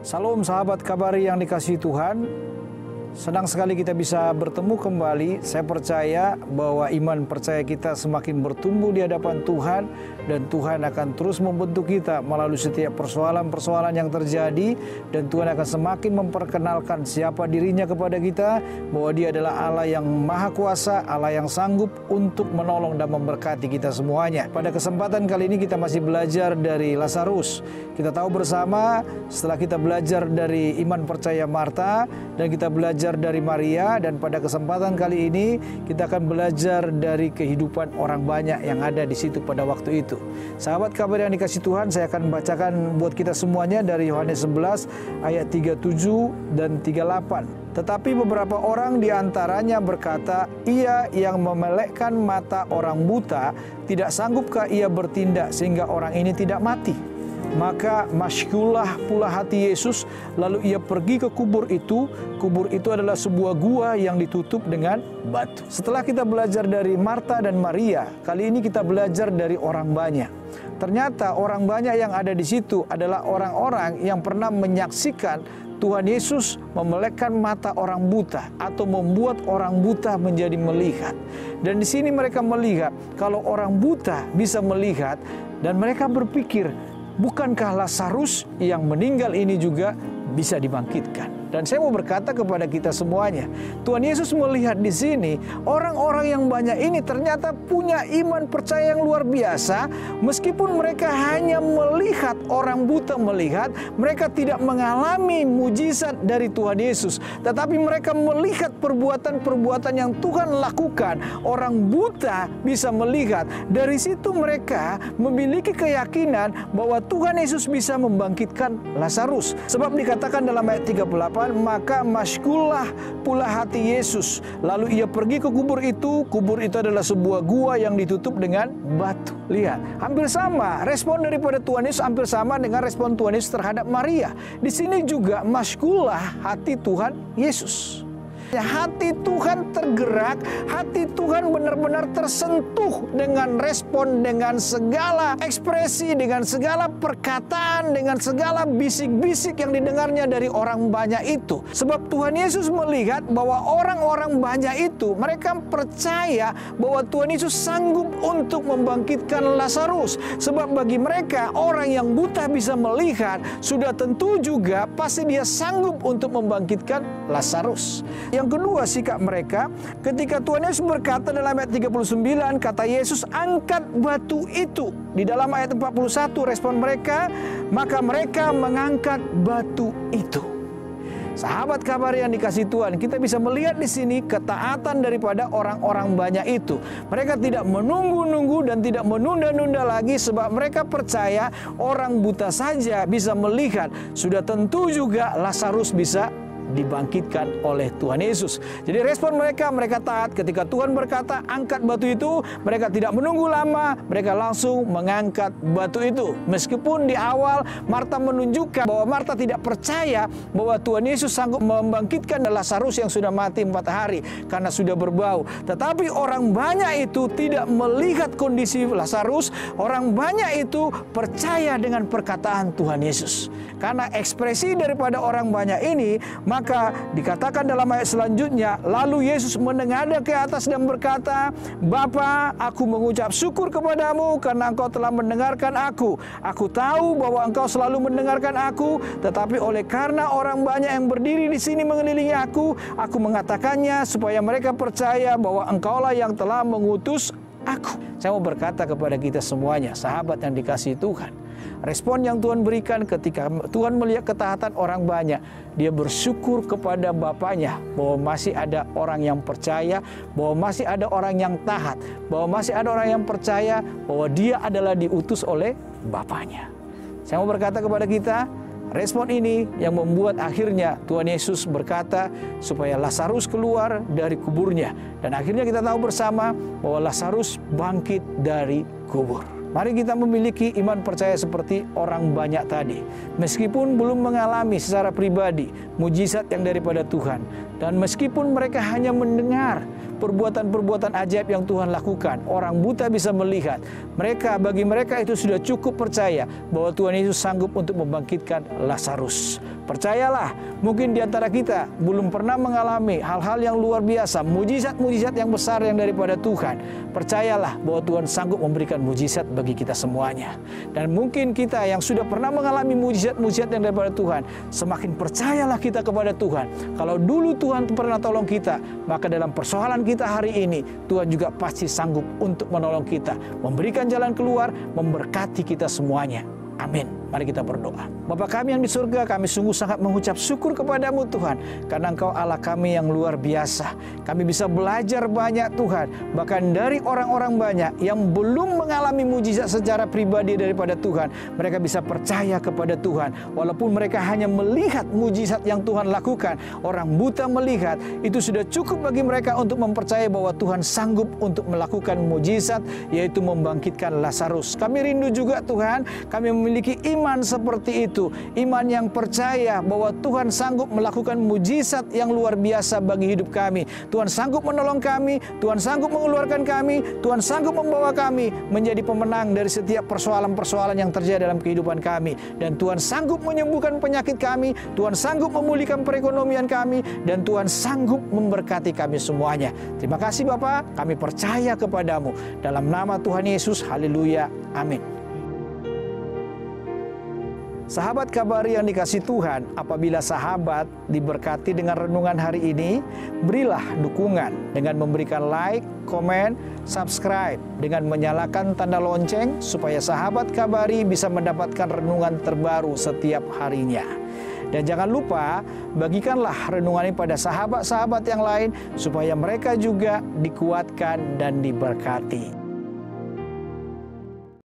Salam sahabat Kabari yang dikasihi Tuhan. Senang sekali kita bisa bertemu kembali. Saya percaya bahwa iman percaya kita semakin bertumbuh di hadapan Tuhan, dan Tuhan akan terus membentuk kita melalui setiap persoalan-persoalan yang terjadi, dan Tuhan akan semakin memperkenalkan siapa dirinya kepada kita, bahwa Dia adalah Allah yang Maha Kuasa, Allah yang sanggup untuk menolong dan memberkati kita semuanya. Pada kesempatan kali ini kita masih belajar dari Lazarus. Kita tahu bersama setelah kita belajar dari iman percaya Marta dan kita belajar dari Maria, dan pada kesempatan kali ini kita akan belajar dari kehidupan orang banyak yang ada di situ pada waktu itu. Sahabat Kabar yang dikasihi Tuhan, saya akan bacakan buat kita semuanya dari Yohanes 11 ayat 37 dan 38. Tetapi beberapa orang di antaranya berkata, "Ia yang memelekkan mata orang buta, tidak sanggupkah ia bertindak sehingga orang ini tidak mati?" Maka masyhurlah pula hati Yesus, lalu ia pergi ke kubur itu. Kubur itu adalah sebuah gua yang ditutup dengan batu. Setelah kita belajar dari Marta dan Maria, kali ini kita belajar dari orang banyak. Ternyata orang banyak yang ada di situ adalah orang-orang yang pernah menyaksikan Tuhan Yesus memelekkan mata orang buta atau membuat orang buta menjadi melihat. Dan di sini mereka melihat kalau orang buta bisa melihat, dan mereka berpikir, bukankah Lazarus yang meninggal ini juga bisa dibangkitkan? Dan saya mau berkata kepada kita semuanya, Tuhan Yesus melihat di sini orang-orang yang banyak ini ternyata punya iman percaya yang luar biasa. Meskipun mereka hanya melihat orang buta melihat, mereka tidak mengalami mujizat dari Tuhan Yesus, tetapi mereka melihat perbuatan-perbuatan yang Tuhan lakukan. Orang buta bisa melihat. Dari situ mereka memiliki keyakinan bahwa Tuhan Yesus bisa membangkitkan Lazarus. Sebab dikatakan dalam ayat 38, maka masyhurlah pula hati Yesus, lalu ia pergi ke kubur itu. Kubur itu adalah sebuah gua yang ditutup dengan batu. Lihat, hampir sama respon daripada Tuhan Yesus, hampir sama dengan respon Tuhan Yesus terhadap Maria. Di sini juga masyhurlah hati Tuhan Yesus. Hati Tuhan tergerak, hati Tuhan benar-benar tersentuh dengan respon, dengan segala ekspresi, dengan segala perkataan, dengan segala bisik-bisik yang didengarnya dari orang banyak itu. Sebab Tuhan Yesus melihat bahwa orang-orang banyak itu, mereka percaya bahwa Tuhan Yesus sanggup untuk membangkitkan Lazarus. Sebab bagi mereka, orang yang buta bisa melihat, sudah tentu juga pasti dia sanggup untuk membangkitkan Lazarus. Yang kedua, sikap mereka ketika Tuhan Yesus berkata dalam ayat 39, kata Yesus, "Angkat batu itu." Di dalam ayat 41 respon mereka, maka mereka mengangkat batu itu. Sahabat Kabar yang dikasihi Tuhan, kita bisa melihat di sini ketaatan daripada orang-orang banyak itu. Mereka tidak menunggu-nunggu dan tidak menunda-nunda lagi, sebab mereka percaya orang buta saja bisa melihat, sudah tentu juga Lazarus bisa dibangkitkan oleh Tuhan Yesus. Jadi respon mereka taat. Ketika Tuhan berkata angkat batu itu, mereka tidak menunggu lama, mereka langsung mengangkat batu itu. Meskipun di awal Marta menunjukkan bahwa Marta tidak percaya bahwa Tuhan Yesus sanggup membangkitkan Lazarus yang sudah mati 4 hari karena sudah berbau. Tetapi orang banyak itu tidak melihat kondisi Lazarus. Orang banyak itu percaya dengan perkataan Tuhan Yesus. Karena ekspresi daripada orang banyak ini, maka dikatakan dalam ayat selanjutnya, lalu Yesus menengadah ke atas dan berkata, "Bapa, aku mengucap syukur kepadamu karena Engkau telah mendengarkan aku. Aku tahu bahwa Engkau selalu mendengarkan aku, tetapi oleh karena orang banyak yang berdiri di sini mengelilingi aku mengatakannya supaya mereka percaya bahwa Engkaulah yang telah mengutus aku." Saya mau berkata kepada kita semuanya, sahabat yang dikasihi Tuhan, respon yang Tuhan berikan ketika Tuhan melihat ketaatan orang banyak, dia bersyukur kepada Bapaknya bahwa masih ada orang yang percaya, bahwa masih ada orang yang taat, bahwa masih ada orang yang percaya bahwa dia adalah diutus oleh Bapaknya. Saya mau berkata kepada kita, respon ini yang membuat akhirnya Tuhan Yesus berkata supaya Lazarus keluar dari kuburnya. Dan akhirnya kita tahu bersama bahwa Lazarus bangkit dari kubur. Mari kita memiliki iman percaya seperti orang banyak tadi. Meskipun belum mengalami secara pribadi mujizat yang daripada Tuhan, dan meskipun mereka hanya mendengar perbuatan-perbuatan ajaib yang Tuhan lakukan, orang buta bisa melihat. Bagi mereka itu sudah cukup percaya bahwa Tuhan Yesus sanggup untuk membangkitkan Lazarus. Percayalah, mungkin di antara kita belum pernah mengalami hal-hal yang luar biasa, mujizat-mujizat yang besar yang daripada Tuhan. Percayalah bahwa Tuhan sanggup memberikan mujizat bagi kita semuanya. Dan mungkin kita yang sudah pernah mengalami mujizat-mujizat yang daripada Tuhan, semakin percayalah kita kepada Tuhan. Kalau dulu Tuhan pernah tolong kita, maka dalam persoalan kita hari ini, Tuhan juga pasti sanggup untuk menolong kita, memberikan jalan keluar, memberkati kita semuanya. Amin. Mari kita berdoa. Bapa kami yang di surga, kami sungguh sangat mengucap syukur kepadamu Tuhan, karena Engkau Allah kami yang luar biasa. Kami bisa belajar banyak Tuhan, bahkan dari orang-orang banyak yang belum mengalami mujizat secara pribadi daripada Tuhan. Mereka bisa percaya kepada Tuhan, walaupun mereka hanya melihat mujizat yang Tuhan lakukan. Orang buta melihat, itu sudah cukup bagi mereka untuk mempercayai bahwa Tuhan sanggup untuk melakukan mujizat, yaitu membangkitkan Lazarus. Kami rindu juga Tuhan, kami memiliki iman seperti itu, iman yang percaya bahwa Tuhan sanggup melakukan mujizat yang luar biasa bagi hidup kami. Tuhan sanggup menolong kami, Tuhan sanggup mengeluarkan kami, Tuhan sanggup membawa kami menjadi pemenang dari setiap persoalan-persoalan yang terjadi dalam kehidupan kami. Dan Tuhan sanggup menyembuhkan penyakit kami, Tuhan sanggup memulihkan perekonomian kami, dan Tuhan sanggup memberkati kami semuanya. Terima kasih Bapa, kami percaya kepadamu. Dalam nama Tuhan Yesus, haleluya, amin. Sahabat Kabari yang dikasihi Tuhan, apabila sahabat diberkati dengan renungan hari ini, berilah dukungan dengan memberikan like, komen, subscribe, dengan menyalakan tanda lonceng supaya sahabat Kabari bisa mendapatkan renungan terbaru setiap harinya. Dan jangan lupa, bagikanlah renungan ini pada sahabat-sahabat yang lain supaya mereka juga dikuatkan dan diberkati.